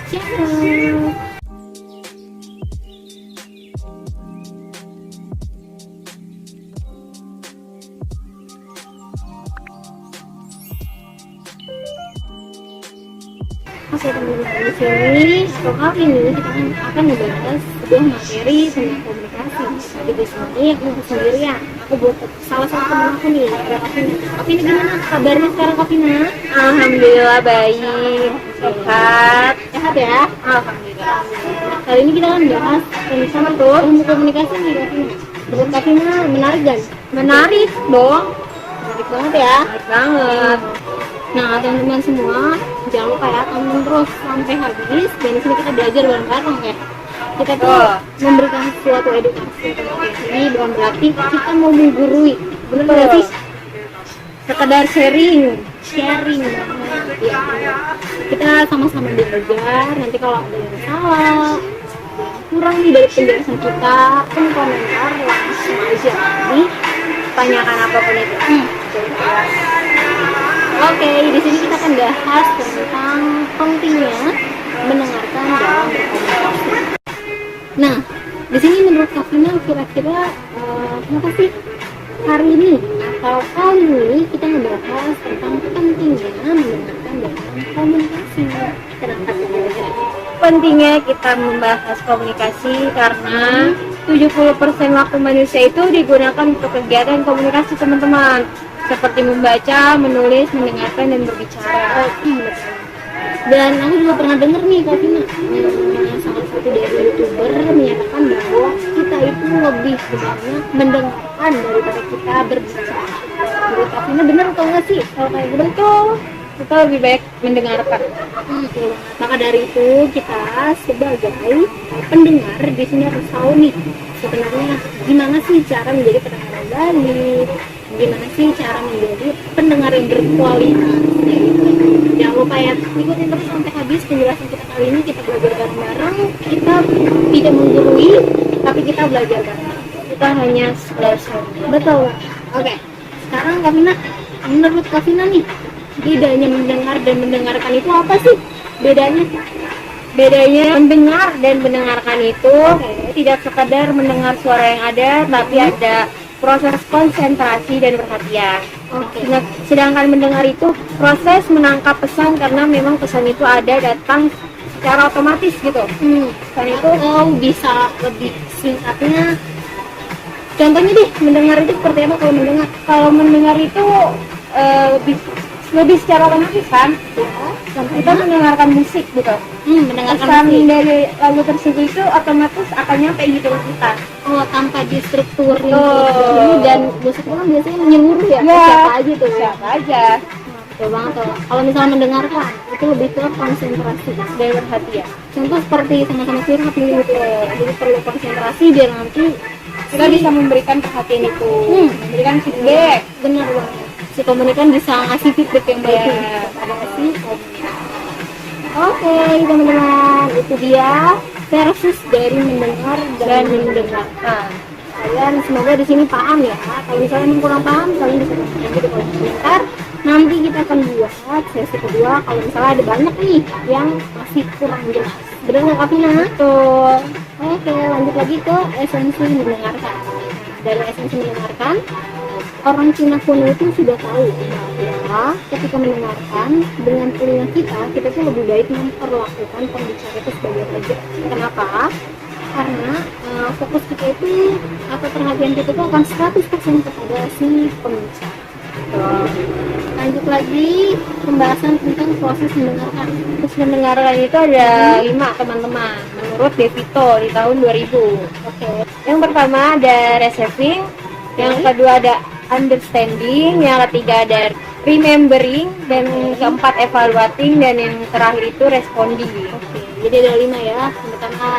Ciao. Oke teman-teman, di sini untuk kali ini kita akan membahas sebuah materi tentang komunikasi. Tapi di sini aku sendirian. Aku buat salah satu teman aku nih, ada Kavina. Kavina gimana kabarnya sekarang Kavina? Alhamdulillah baik, sehat. Sehat ya? Alhamdulillah. Kali ini kita akan bahas tentang ilmu komunikasi nih Kavina. Menurut Kavina menarik kan? Menarik dong, Menarik banget ya. menarik banget. Nah teman-teman semua, jangan lupa ya tonton terus sampai habis. Dan di sini kita belajar bareng-bareng ya. Kita tuh memberikan suatu edukasi tentang ini bukan berarti kita mau menggurui, bener nggak sih? Sekedar sharing banget. Ya, kita sama-sama belajar. Nanti kalau ada yang salah, kurang nih dari penjelasan kita, komentar langsung aja nih. Tanyakan apapun itu. Oke, di sini kita akan bahas tentang pentingnya mendengarkan dalam berkomunikasi. Nah, di sini menurut Kavina kira-kira kenapa sih hari ini atau kali ini kita membahas tentang pentingnya mendengarkan dalam komunikasi? Kenapa kira-kira? Pentingnya kita membahas komunikasi karena 70% waktu manusia itu digunakan untuk kegiatan komunikasi teman-teman. Seperti membaca, menulis, mendengarkan, dan berbicara. Dan aku juga pernah dengar nih Kavina, salah satu dari YouTuber menyatakan bahwa kita itu lebih banyak mendengarkan daripada kita berbicara. Menurut Kavina benar atau enggak sih kalau kayak gitu? Betul, kita lebih baik mendengarkan. Maka dari itu kita sebagai pendengar di sini harus tahu nih sebenarnya gimana sih cara menjadi pendengar yang baik, gimana sih cara menjadi pendengar yang berkualitas. Jangan lupa ya, ikutin terus sampai habis penjelasan kita kali ini. Kita belajar bareng-bareng, kita tidak menggurui, tapi kita belajar bareng. Kita hanya sekedar sharing. Betul. Oke, sekarang Kavina, menurut Kavina nih, bedanya mendengar dan mendengarkan itu apa sih? Bedanya mendengar dan mendengarkan itu tidak sekadar mendengar suara yang ada, tapi ada proses konsentrasi dan perhatian. Sedangkan mendengar itu proses menangkap pesan karena memang pesan itu ada datang secara otomatis gitu. Pesan itu bisa lebih singkatnya. Contohnya deh, mendengar itu seperti apa kalau mendengar? Kalau mendengar itu lebih secara otomatis kan? Kita mendengarkan musik gitu. Mendengarkan Pesan musik. dari lagu tersebut itu otomatis akan nyampe gitu ke kita. Tanpa distrukturin Oh. dan musik itu kan biasanya menyeluruh ya, ke Ya. siapa aja tuh. Siapa aja Betul banget tuh. Kalau misalnya mendengarkan itu lebih ke konsentrasi dari perhatian. contoh seperti sama-sama curhat nih gitu. Jadi perlu konsentrasi biar nanti Kita bisa memberikan perhatian itu, memberikan feedback. benar banget si komunikan bisa ngasih feedback yang baik Ya. pada si komunikan. Oke teman-teman, itu dia versus dari mendengar dan mendengarkan. Kalian semoga di sini paham ya. Kalau misalnya yang kurang paham, kalian bisa tanya di kolom komentar. Nanti kita akan buat sesi kedua kalau misalnya ada banyak nih yang masih kurang jelas. Benar nggak Kavina? Betul. Oke, lanjut lagi ke esensi mendengarkan. Dari esensi mendengarkan, orang Cina kuno itu sudah tahu bahwa ketika mendengarkan dengan telinga kita tuh lebih baik memperlakukan pembicara itu sebagai raja. Kenapa? Karena fokus kita itu atau perhatian kita itu akan 100% kepada si pembicara. Lanjut lagi pembahasan tentang proses mendengarkan. Terus mendengarkan itu ada 5 teman-teman menurut Devito di tahun 2000. Yang pertama ada receiving, yang kedua ada understanding, yang ketiga ada remembering, dan keempat evaluating, dan yang terakhir itu responding. Jadi ada 5 ya. Yang pertama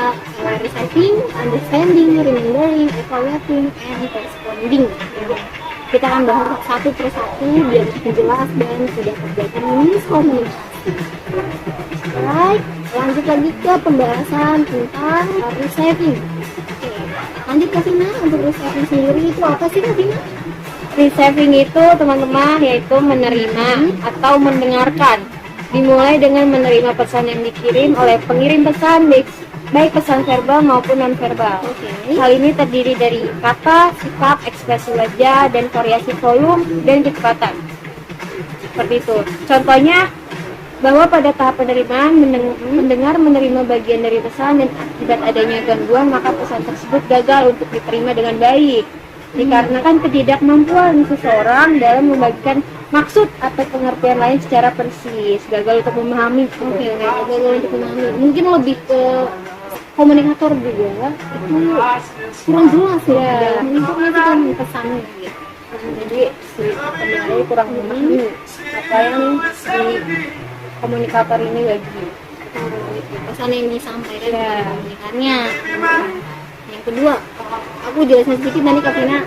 receiving, understanding, remembering, evaluating, and responding. Kita akan bahas satu persatu biar lebih jelas dan tidak terjadi miskomunikasi. Baik, lanjut lagi ke pembahasan tentang receiving. Lanjut Kavina, untuk receiving sendiri itu apa sih Kavina? Receiving itu teman-teman yaitu menerima atau mendengarkan dimulai dengan menerima pesan yang dikirim oleh pengirim pesan, baik pesan verbal maupun non-verbal. Hal ini terdiri dari kata, sikap, ekspresi wajah, dan variasi volume dan kecepatan. Seperti itu. Contohnya, bahwa pada tahap penerimaan mendengar menerima bagian dari pesan dan akibat adanya gangguan maka pesan tersebut gagal untuk diterima dengan baik. Dikarenakan ketidakmampuan seseorang dalam membagikan maksud atau pengertian lain secara persis, gagal untuk memahami. Gagal untuk memahami. Mungkin lebih ke komunikator juga itu kurang jelas ya. Menginformasikan pesannya gitu. Jadi si pendengar kurang memahami apa yang si komunikator ini lagi pesan yang disampaikan komunikannya. Yang kedua, aku jelasin sedikit nanti Kak Vina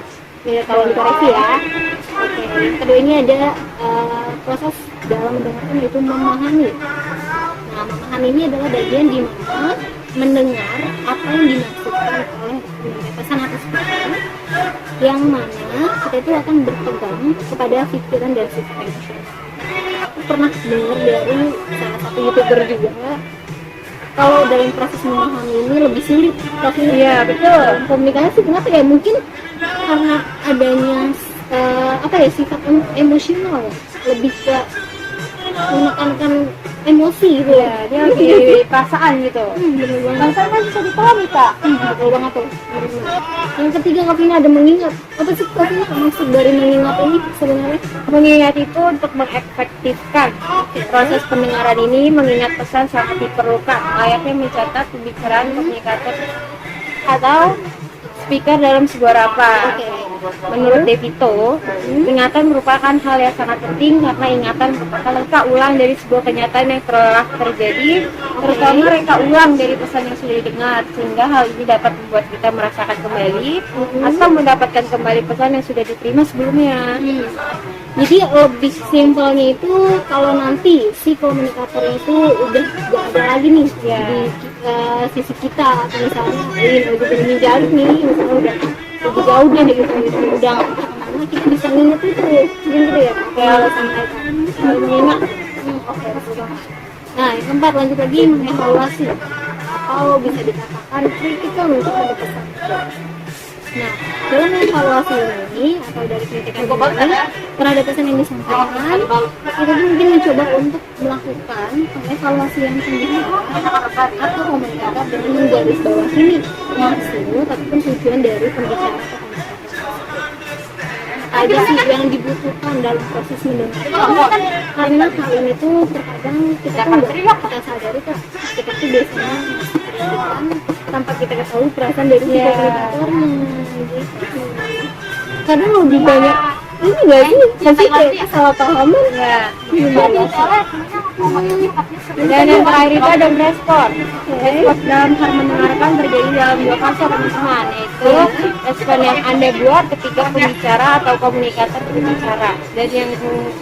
kalau dikoreksi ya. Yang kedua ini ada proses dalam mendengarkan yaitu memahami. Nah, memahami ini adalah bagian di mana mendengar apa yang dimaksudkan oleh pesan atau speaker, yang mana kita itu akan berpegang kepada pikiran dan sistem. Aku pernah dengar dari salah satu YouTuber juga, kalau dalam proses memahami ini lebih sulit. Iya betul. Komunikasi kenapa ya? Mungkin karena adanya sifat emosional, lebih ke menekankan emosi gitu ya. Dia lebih perasaan gitu. Perasaan kan bisa dipahami Kak. Betul banget tuh. Yang ketiga Kak Vina ada mengingat. Apa sih Kak Vina maksud dari mengingat ini sebenarnya? Mengingat itu untuk mengefektifkan proses pendengaran ini, mengingat pesan sangat diperlukan. Layaknya mencatat pembicaraan komunikator atau speaker dalam sebuah rapat. Menurut Devito, ingatan merupakan hal yang sangat penting karena ingatan merupakan reka ulang dari sebuah kenyataan yang telah terjadi, terutama reka ulang dari pesan yang sudah didengar, sehingga hal ini dapat membuat kita merasakan kembali atau mendapatkan kembali pesan yang sudah diterima sebelumnya. Jadi lebih simpelnya itu kalau nanti si komunikator itu udah gak ada lagi nih di sisi kita, atau misalnya ini jauh nih, misalnya udah lebih jauh deh gitu, udah kemana kita bisa nginget itu gitu ya, kayak sampaikan mengingat. Nah yang keempat, lanjut lagi mengevaluasi atau bisa dikatakan kritikal untuk ada pesan. Nah, dalam evaluasi ini atau dari kritikan ini terhadap pesan yang disampaikan, kita mungkin mencoba untuk melakukan evaluasi yang tinggi atau komunikator dengan menggarisbawahi maksud ataupun tujuan dari pembicaraan atau aja sih yang dibutuhkan dalam proses mendengar. Karena hal ini tuh terkadang kita nggak sadari Kak, kita tuh biasanya tanpa kita ketahui perasaan dari si komunikatornya gitu. Kadang lebih banyak ini nggak sih kayak kesalahpahaman ya. Dan yang terakhir itu ada respon. Respon dalam hal mendengarkan terjadi dalam dua fase pemesanan, yaitu respon yang Anda buat ketika pembicara atau komunikator berbicara, dan yang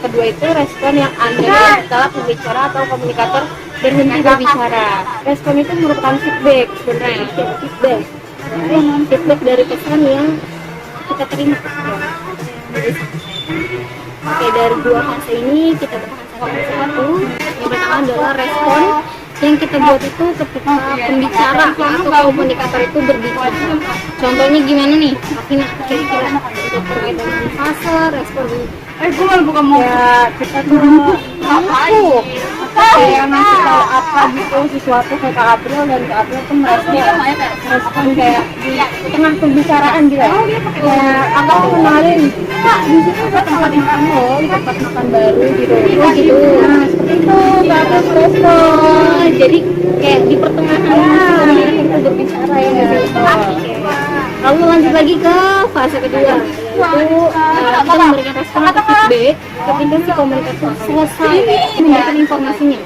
kedua itu respon yang Anda buat setelah pembicara atau komunikator berhenti berbicara. Respon itu merupakan feedback sebenarnya. Feedback dari pesan yang kita terima. Oke, dari dua fase ini kita bahas satu-satu. Yang pertama adalah respon yang kita buat itu ketika pembicara atau komunikator itu berbicara. Contohnya gimana nih? Vina, kira-kira untuk terkait dengan fase respon ya kita tuh kayak ngasih tahu apa gitu sesuatu ke Kak April, dan Kak April tuh merespon kayak di tengah pembicaraan gitu ya, aku tuh kenalin Kak, di situ ada tempat makan loh, tempat makan baru gitu. Nah seperti itu Kak April merespon, jadi kayak di pertengahan kita berbicara ya gitu. Lalu lanjut lagi ke fase kedua, yaitu kita memberikan respon atau feedback ketika si komunikator selesai memberikan informasinya.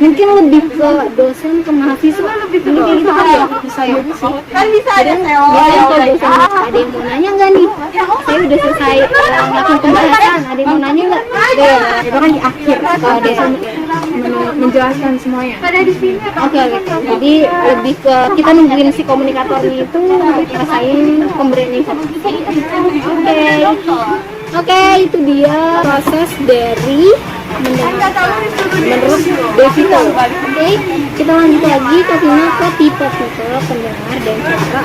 Mungkin lebih ke dosen ke mahasiswa, ini kayak gitu kan ya, bisa juga sih. Kan bisa ada dosen ada yang mau nanya nggak nih? Saya udah selesai melakukan pembahasan, ada yang mau nanya nggak? Itu kan di akhir kalau dosen menjelaskan semuanya. Oke. Jadi lebih ke kita nungguin si komunikatornya itu rasain pemberian informasi. Oke, itu dia proses dari mendengarkan. Menurut Devito. Oke, kita lanjut lagi ke tipe-tipe pendengar dan cara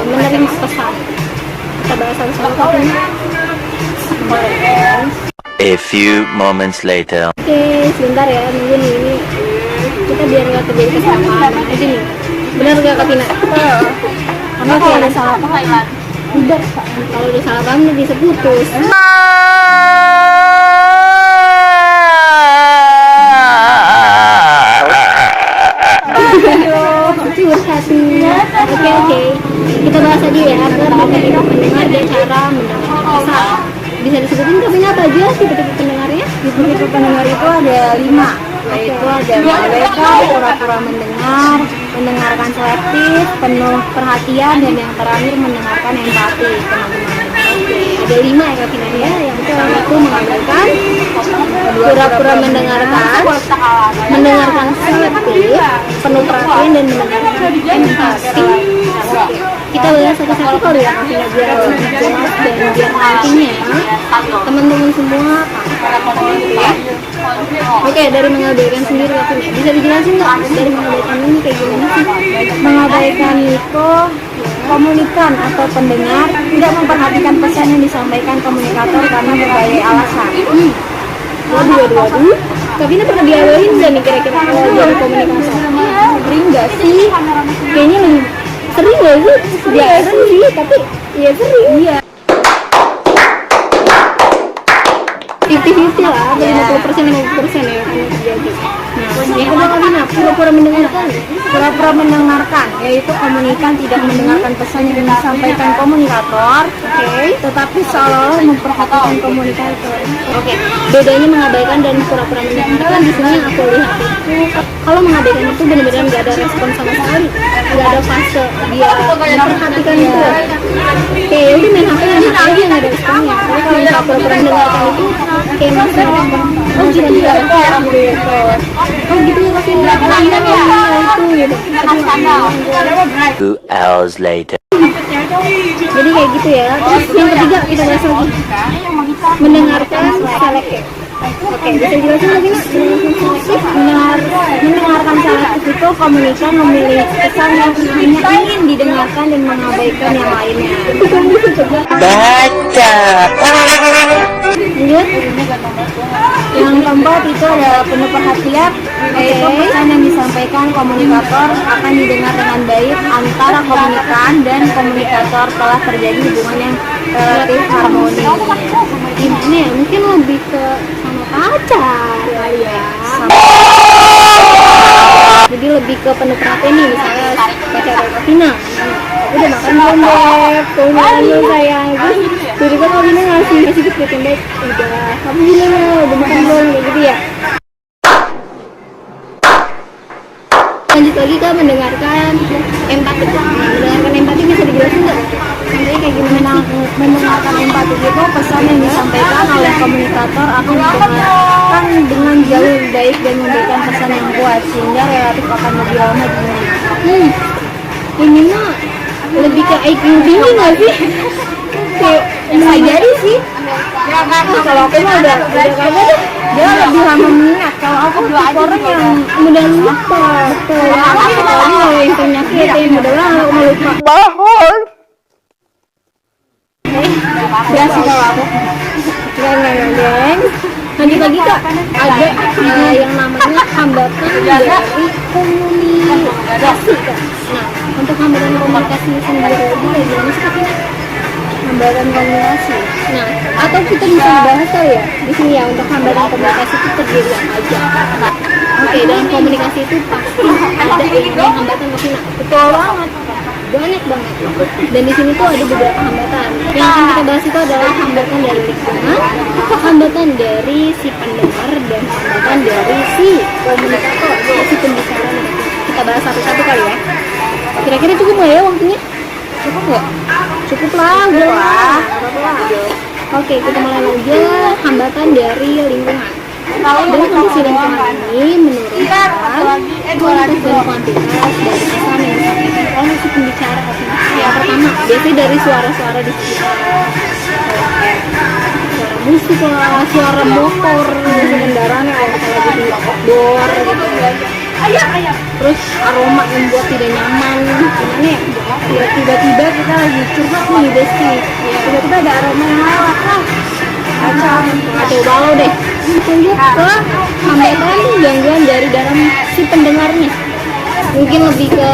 menerima pesan. Kita bahas satu-satu Kak Vina. A few moments later. Oke, sebentar ya, nunggu nih ini. Kita biar nggak terjadi kesalahan aja nih. Benar nggak Kak Vina? Karena kalau ada salah paham, udah kalau ada salah paham nih bisa putus. Oke. Kita bahas aja ya tipe-tipe pendengar dan cara mendengar pesan. Bisa disebutin Kak Vina apa aja tipe-tipe pendengarnya? Tipe-tipe pendengar itu ada 5, yaitu ada mengabaikan, pura-pura mendengar, mendengarkan selektif, penuh perhatian, dan yang terakhir mendengarkan empati, teman-teman. Oke, ada 5 ya Kak Vina ya. Yang pertama itu mengabaikan, pura-pura mendengarkan selektif, penuh perhatian dan mendengarkan empati. Oke, kita bahas satu-satu kali ya Kak Vina biar lebih jelas dan biar nantinya teman-teman semua ya. Oke, dari mengabaikan sendiri Kak Vina, bisa dijelasin nggak dari mengabaikan ini kayak gimana sih? Mengabaikan itu komunikan atau pendengar tidak memperhatikan pesan yang disampaikan komunikator karena berbagai alasan. Waduh. Kak Vina pernah diabain nggak nih kira-kira kalau jadi komunikator? Sering nggak sih? Kayaknya lebih sering nggak sih? Jarang sih, tapi ya sering. Iya. 50-50 lah, 50% ya kan yang terjadi. Nah, yang kedua Kak Vina, pura-pura mendengarkan. Pura-pura mendengarkan, yaitu komunikan tidak mendengarkan pesan yang disampaikan komunikator, tetapi seolah-olah memperhatikan komunikator. Oke, bedanya mengabaikan dan pura-pura mendengarkan di sini yang aku lihat itu kalau mengabaikan itu benar-benar nggak ada respon sama sekali, nggak ada fase dia memperhatikan itu. Oke, jadi main HP aja nggak ada responnya. Tapi kalau yang pura-pura mendengarkan itu kayak masih oh gitu ya oh gitu ya kasih itu gitu. 2 hours later. Jadi kayak gitu ya. Terus yang ketiga kita bahas lagi mendengarkan selektif. Oke, bisa dijelasin lagi Nak? Mendengarkan selektif itu komunikan memilih pesan yang ingin didengarkan dan mengabaikan yang lainnya. Baca. Lanjut. Yang keempat itu ada penuh perhatian, yaitu pesan yang disampaikan komunikator akan didengar dengan baik antara komunikan dan komunikator telah terjadi hubungan yang relatif harmoni. Gimana ya? Mungkin lebih ke sama pacar kali ya. Jadi lebih ke penuh perhatian nih, misalnya pacar Kak Vina. Udah makan belum Beb? Makan belum sayang? Jadi kan Kak Vina ngasih gitu Beb. Udah, kamu gimana? Udah makan belum? Kayak gitu ya. Lanjut lagi Kak, mendengarkan empati. Mendengarkan empati bisa dijelasin nggak? Contohnya kayak gimana? Mendengarkan empati itu pesan yang disampaikan oleh komunikator akan didengarkan dengan jauh lebih baik dan memberikan pesan yang kuat sehingga relatif akan lebih lama dimengerti. Ini mah lebih ke IQ tinggi nggak sih? Kayak bisa jadi sih. Kalau aku mah udah kagak deh, dia lebih lama mengingat. Kalau aku tipe orang yang mudah lupa. Betul. Apalagi kalau yang penyakit yang mudah lupa. berhasil kalau aku. Geng. Lanjut lagi Kak, ada yang namanya hambatan dari komunikasi Kak. Nah, untuk hambatan komunikasi sendiri itu kayak gimana sih Kak? Hambatan komunikasi. Nah, atau kita bisa bahas kali ya di sini ya untuk hambatan komunikasi itu terdiri apa aja. Oke, dalam komunikasi itu pasti ada yang hambatan pasti. Betul banget. Banyak banget. Dan di sini tuh ada beberapa hambatan. Yang akan kita bahas itu adalah hambatan dari lingkungan, hambatan dari si pendengar, dan hambatan dari si komunikator, si pembicara. Kita bahas satu-satu kali ya. Kira-kira cukup nggak ya waktunya? Cukup nggak? Cukup lah, udah lah. Oke, kita mulai aja hambatan dari lingkungan. Dalam kondisi lingkungan ini menurunkan kualitas dan kuantitas dari pesan yang disampaikan oleh si pembicara. Yang pertama, biasanya dari suara-suara di sekitar, suara musik lah, suara motor, kendaraan yang kalau lagi di outdoor gitu terus aroma yang buat tidak nyaman, gimana ya? Ya tiba-tiba kita lagi curhat nih Besti, tiba-tiba ada aroma yang lewat lah, kacau balau deh. Tunjuk ke hambatan gangguan dari dalam si pendengarnya. Mungkin lebih ke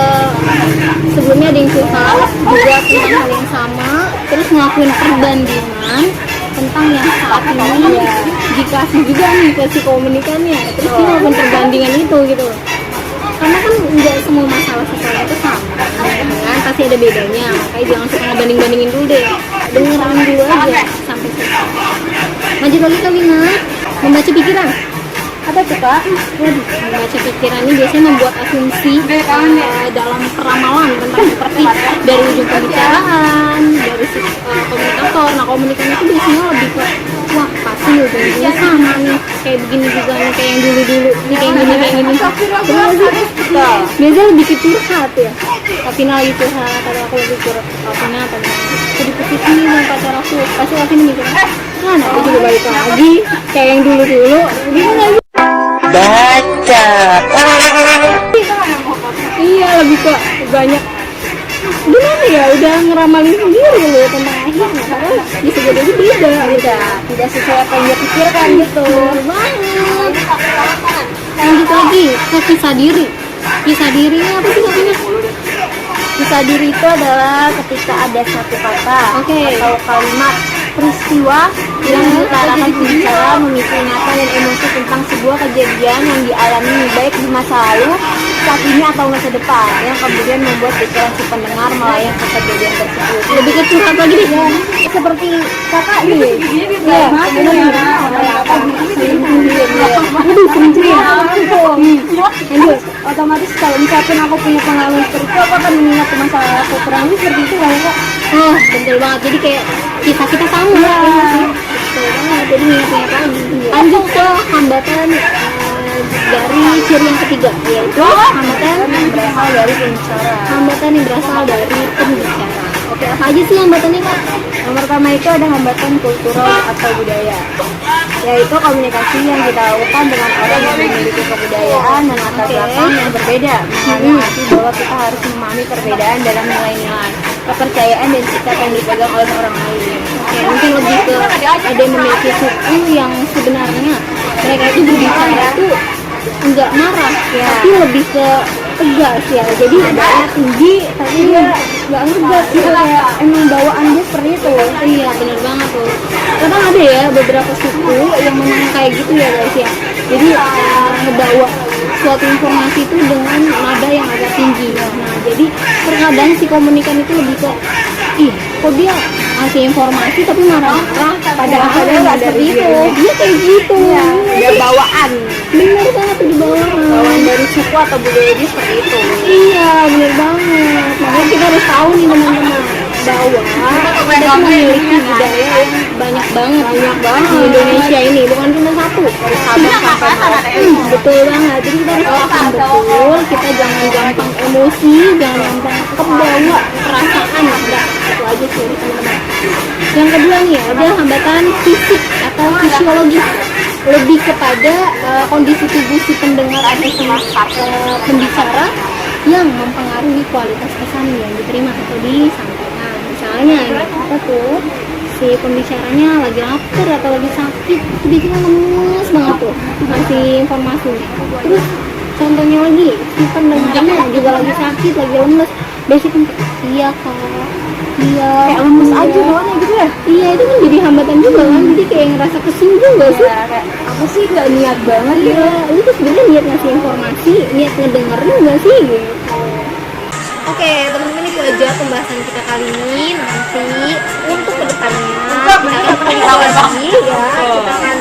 sebelumnya ada yang curhat juga tentang hal yang sama, terus ngelakuin perbandingan tentang yang saat ini ya dikasih juga nih ke si komunikannya, terus dia ngelakuin perbandingan itu gitu loh. Karena kan nggak semua masalah sekolah itu sama kan, pasti ada bedanya, makanya jangan suka ngebanding-bandingin dulu deh, dengerin dulu aja sampai selesai. Lanjut lagi ke Wina, membaca pikiran. Apa tuh Kak? Membaca pikiran ini biasanya membuat asumsi dalam peramalan tentang seperti dari ujung pembicaraan, dari si komunikator. Nah komunikasi itu biasanya lebih ke wah pasti ujung-ujungnya sama nih, kayak begini juga nih, kayak yang dulu-dulu nih, kayak gini. Biasanya lebih ke curhat ya. Kapina lagi curhat, atau aku lagi curhat ke Kapina, atau jadi posisi nih sama pacar aku, pasti Kapina mikir, nah aku juga balik lagi kayak yang dulu-dulu, gimana lagi? Baca. Iya, lebih ke banyak gimana ya, udah ngeramalin sendiri loh tentang akhirnya, padahal bisa jadi beda, tidak sesuai apa yang dia pikirkan gitu. Banget. Lanjut lagi ke kisah diri. Kisah dirinya apa sih katanya? Kisah diri itu adalah ketika ada satu kata atau kalimat peristiwa yang diutarakan bicara memicu ingatan dan emosi tentang sebuah kejadian yang dialami baik di masa lalu, saat ini atau masa depan, yang kemudian membuat pikiran si pendengar melayang ke kejadian tersebut. Lebih ke curhat lagi deh. Seperti kakak nih, lanjut. otomatis kalau misalkan aku punya pengalaman seperti itu, aku akan mengingat ke masa lalu aku, kurang lebih seperti itu lah ya Kak. Oh, betul banget. Jadi kayak kita sama ya. Betul banget. Jadi ingat-ingat lagi. Lanjut ke hambatan dari ciri yang ketiga, yaitu hambatan yang berasal dari pembicara. Hambatan yang berasal dari pembicara. Oke, apa aja sih hambatannya Kak? Yang pertama itu ada hambatan kultural atau budaya, yaitu komunikasi yang kita lakukan dengan orang yang memiliki kebudayaan dan latar belakang yang berbeda, mengandung arti bahwa kita harus memahami perbedaan dalam nilai-nilai, kepercayaan dan sikap yang dipegang oleh orang lain. Oke, mungkin lebih ke ada yang memiliki suku yang sebenarnya mereka itu berbicara itu enggak marah ya, tapi lebih ke tegas ya. Jadi nadanya tinggi tapi dia nggak ngegas gitu, kayak emang bawaan dia seperti itu. Iya, benar banget tuh. Kadang ada ya beberapa suku yang memang kayak gitu ya guys ya. Jadi ngebawa suatu informasi itu dengan nada yang agak tinggi. Nah, jadi terkadang si komunikan itu lebih ke ih, kok dia ngasih informasi tapi marah-marah, padahal nggak seperti itu. Dia kayak gitu. Ada bawaan, Bener banget tuh, di bawaan dari suku atau budaya dia seperti itu. Iya, bener banget. Makanya kita harus tahu nih teman-teman bahwa kita tuh memiliki budaya yang banyak banget di Indonesia ini, bukan cuma satu, dari Sabang sampai Merauke. Betul banget. Jadi kita harus paham betul. Kita jangan gampang emosi, jangan gampang kebawa perasaan. Enggak, itu aja sih teman-teman. Yang kedua nih ada hambatan fisik atau fisiologis, lebih kepada kondisi tubuh si pendengar atau pembicara yang mempengaruhi kualitas pesan yang diterima atau disampaikan. Misalnya ini apa tuh, si pembicaranya lagi lapar atau lagi sakit, biasanya lemes banget tuh ngasih informasinya. Terus contohnya lagi, si pendengarnya juga lagi sakit, lagi lemes, biasanya iya Kak, iya, Kayak lemes aja doang gitu ya. Iya, itu kan jadi hambatan juga kan, jadi kayak ngerasa kesinggung gak sih? Kayak aku sih nggak niat banget Iya, lu tuh sebenarnya niat ngasih informasi, niat ngedengerin gak sih gitu. Oke, teman-teman, itu aja pembahasan kita kali ini. Nanti untuk kedepannya kita akan lagi ya, kita akan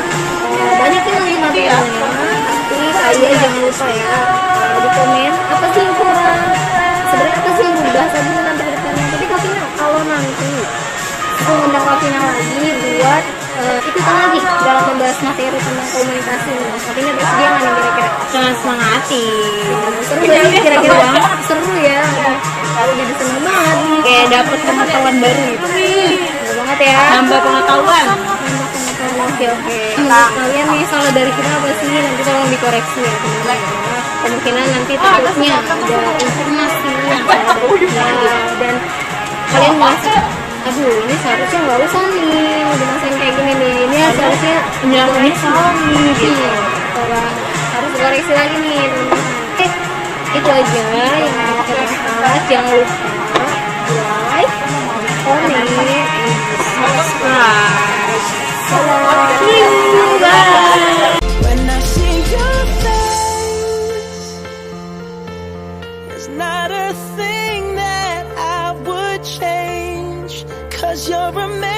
banyakin lagi materialnya. Tapi kalian jangan lupa ya, di komen apa sih yang kurang, sebenarnya apa sih yang mau dibahas lagi nanti kedepannya. Tapi Kapina kalau nanti aku ngundang Kapina lagi buat ikutan lagi dalam membahas materi tentang komunikasi, Kapina bersedia nggak nih kira-kira? jangan semangati. Seru gak sih kira-kira? Seru ya, aku jadi seneng banget nih. Kayak dapet pengetahuan baru gitu. Seru banget ya. Nambah pengetahuan. Oke. Menurut kalian nih salah dari kita apa sih? Nanti tolong dikoreksi ya teman-teman. Kemungkinan nanti takutnya ada informasi yang salah dan kalian merasa aduh ini seharusnya nggak usah nih dijelasin kayak gini nih, ini seharusnya penjelasannya salah nih gitu. Harus dikoreksi lagi nih teman-teman. Oke, itu aja yang kita bahas. Jangan lupa like, comment, and subscribe. Bye. When I see your face, there's not a thing that I would change, 'cause you're amazing.